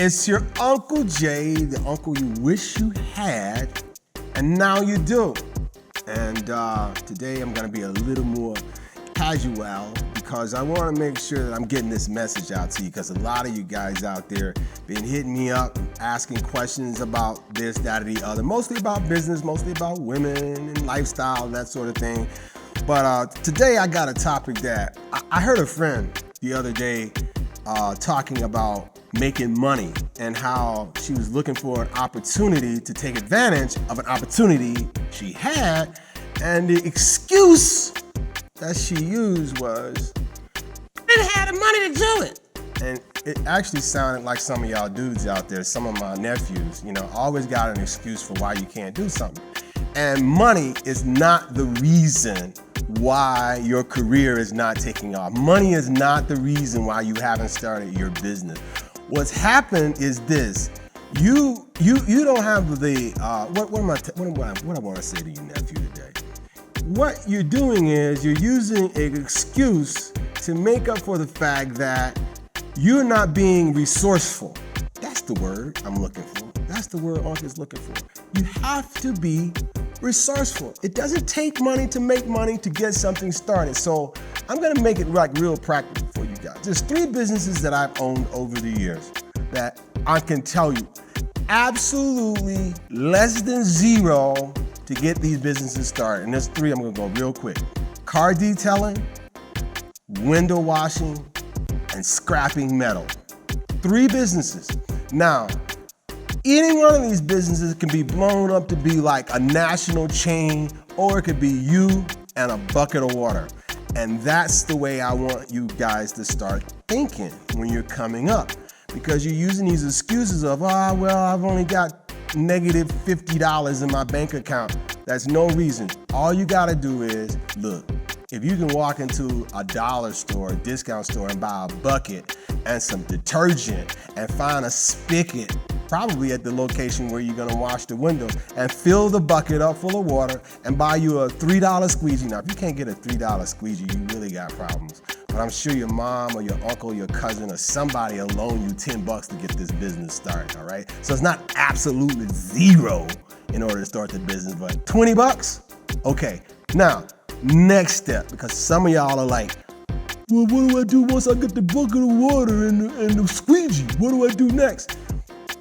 It's your Uncle Jay, the uncle you wish you had, and now you do. And today I'm gonna be a little more casual because I wanna make sure that I'm getting this message out to you, because a lot of you guys out there been hitting me up, asking questions about this, that, or the other, mostly about business, mostly about women and lifestyle, that sort of thing. But today I got a topic that I heard a friend the other day talking about making money and how she was looking for an opportunity to take advantage of an opportunity she had, and the excuse that she used was, I didn't have the money to do it. And it actually sounded like some of y'all dudes out there, some of my nephews, always got an excuse for why you can't do something. And money is not the reason why your career is not taking off. Money is not the reason why you haven't started your business. What's happened is this: you don't have the what I want to say to you, nephew, today. What you're doing is you're using an excuse to make up for the fact that you're not being resourceful. That's the word I'm looking for. That's the word Uncle's looking for. You have to be resourceful. It doesn't take money to make money to get something started. So I'm gonna make it like real practical for you guys. There's 3 businesses that I've owned over the years that I can tell you absolutely less than zero to get these businesses started. And there's 3, I'm gonna go real quick. Car detailing, window washing, and scrapping metal. 3 businesses. Now, any one of these businesses can be blown up to be like a national chain, or it could be you and a bucket of water. And that's the way I want you guys to start thinking when you're coming up, because you're using these excuses of, I've only got negative $50 in my bank account. That's no reason. All you gotta do is, look, if you can walk into a dollar store, a discount store, and buy a bucket and some detergent and find a spigot, probably at the location where you're gonna wash the windows, and fill the bucket up full of water and buy you a $3 squeegee. Now, if you can't get a $3 squeegee, you really got problems. But I'm sure your mom or your uncle, your cousin, or somebody will loan you $10 to get this business started, all right? So it's not absolutely zero in order to start the business, but $20? Okay, now, next step, because some of y'all are like, well, what do I do once I get the bucket of water and the squeegee? What do I do next?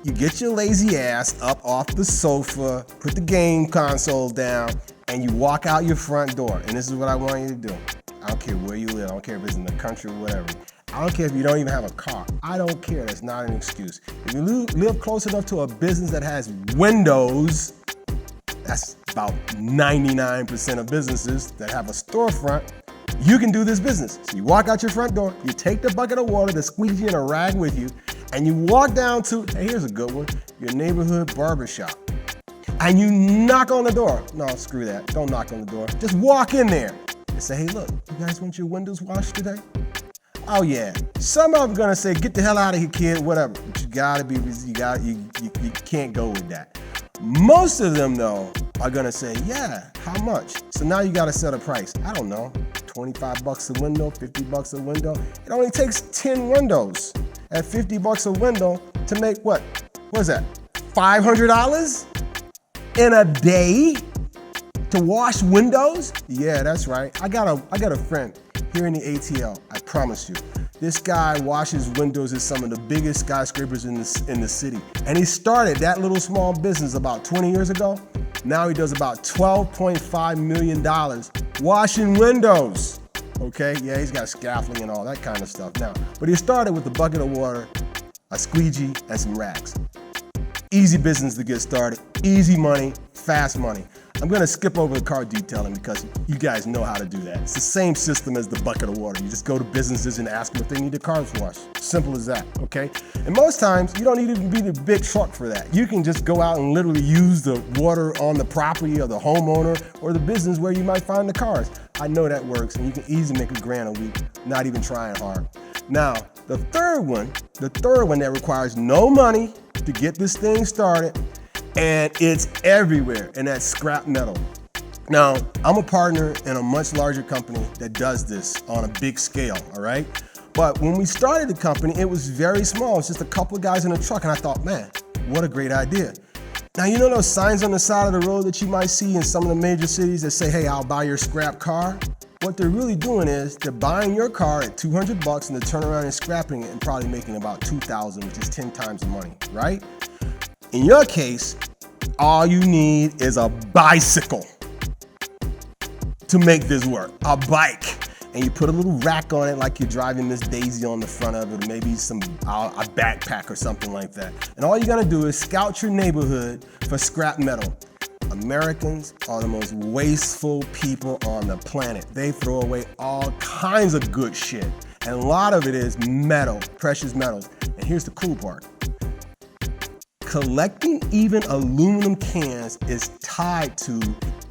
You get your lazy ass up off the sofa, put the game console down, and you walk out your front door. And this is what I want you to do. I don't care where you live. I don't care if it's in the country or whatever. I don't care if you don't even have a car. I don't care. That's not an excuse. If you live close enough to a business that has windows, that's about 99% of businesses that have a storefront, you can do this business. So you walk out your front door, you take the bucket of water, the squeegee, and a rag with you, and you walk down to, hey, here's a good one, your neighborhood barbershop. And you knock on the door. No, screw that. Don't knock on the door. Just walk in there and say, hey, look, you guys want your windows washed today? Oh, yeah. Some of them are going to say, get the hell out of here, kid, whatever. But you can't go with that. Most of them, though, are going to say, yeah, how much? So now you got to set a price. I don't know, $25 a window, $50 a window. It only takes 10 windows at $50 a window to make what? What is that? $500 in a day to wash windows? Yeah, that's right. I got a friend here in the ATL. I promise you. This guy washes windows at some of the biggest skyscrapers in the city. And he started that little small business about 20 years ago. Now he does about $12.5 million washing windows. Okay, yeah, he's got scaffolding and all that kind of stuff now. But he started with a bucket of water, a squeegee, and some rags. Easy business to get started, easy money, fast money. I'm gonna skip over the car detailing because you guys know how to do that. It's the same system as the bucket of water. You just go to businesses and ask them if they need their cars washed. Simple as that, okay? And most times, you don't need to be the big truck for that. You can just go out and literally use the water on the property of the homeowner or the business where you might find the cars. I know that works, and you can easily make $1,000 a week, not even trying hard. Now, the third one that requires no money to get this thing started, and it's everywhere, and that's scrap metal. Now, I'm a partner in a much larger company that does this on a big scale, all right? But when we started the company, it was very small. It's just a couple of guys in a truck, and I thought, man, what a great idea. Now, you know those signs on the side of the road that you might see in some of the major cities that say, hey, I'll buy your scrap car? What they're really doing is they're buying your car at $200 and they're turning around and scrapping it and probably making about $2,000, which is 10 times the money, right? In your case, all you need is a bicycle to make this work, a bike. And you put a little rack on it like you're driving Miss Daisy on the front of it, or maybe a backpack or something like that. And all you gotta do is scout your neighborhood for scrap metal. Americans are the most wasteful people on the planet. They throw away all kinds of good shit. And a lot of it is metal, precious metals. And here's the cool part. Collecting even aluminum cans is tied to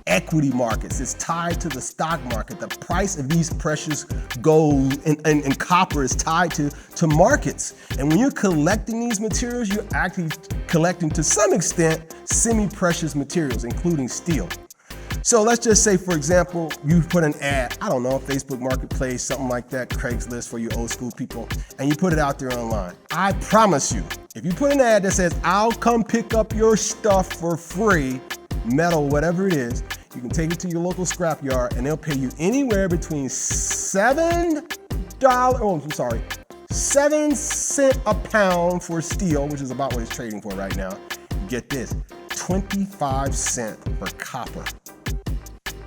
equity markets. It's tied to the stock market. The price of these precious gold and copper is tied to markets. And when you're collecting these materials, you're actually collecting, to some extent, semi-precious materials, including steel. So let's just say, for example, you put an ad, I don't know, Facebook Marketplace, something like that, Craigslist for you old school people, and you put it out there online. I promise you, if you put an ad that says, I'll come pick up your stuff for free, metal, whatever it is, you can take it to your local scrap yard and they'll pay you anywhere between $7 cents a pound for steel, which is about what it's trading for right now. Get this, 25 cents for copper.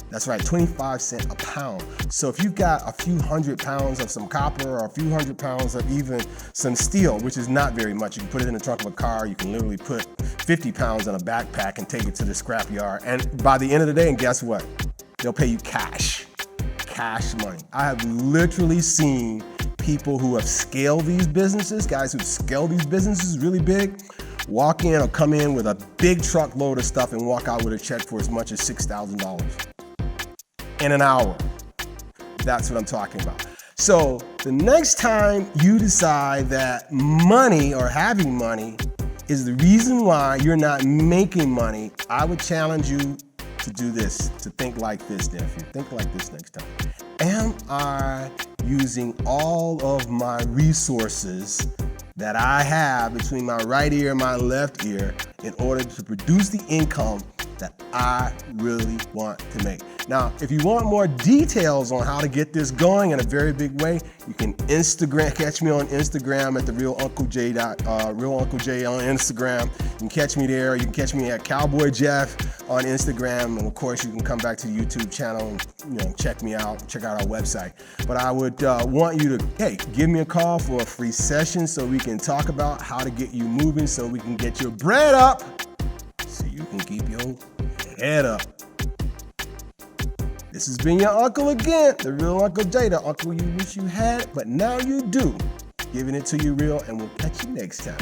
That's right, 25 cents a pound. So if you've got a few hundred pounds of some copper or a few hundred pounds of even some steel, which is not very much, you can put it in the trunk of a car, you can literally put 50 pounds in a backpack and take it to the scrap yard. And by the end of the day, and guess what? They'll pay you cash money. I have literally seen people who have scaled these businesses, guys who've scaled these businesses really big, walk in or come in with a big truckload of stuff and walk out with a check for as much as $6,000 in an hour. That's what I'm talking about. So the next time you decide that money or having money is the reason why you're not making money, I would challenge you to do this, to think like this, nephew. Think like this next time. Am I using all of my resources that I have between my right ear and my left ear in order to produce the income that I really want to make? Now, if you want more details on how to get this going in a very big way, you can catch me on Instagram at the Real Uncle J, Real Uncle J on Instagram. You can catch me there. You can catch me at Cowboy Jeff on Instagram, and of course, you can come back to the YouTube channel and check me out, check out our website. But I would want you to, give me a call for a free session so we can talk about how to get you moving, so we can get your bread up, so you can keep your head up. This has been your uncle again, the Real Uncle J, the uncle you wish you had, but now you do. Giving it to you real, and we'll catch you next time.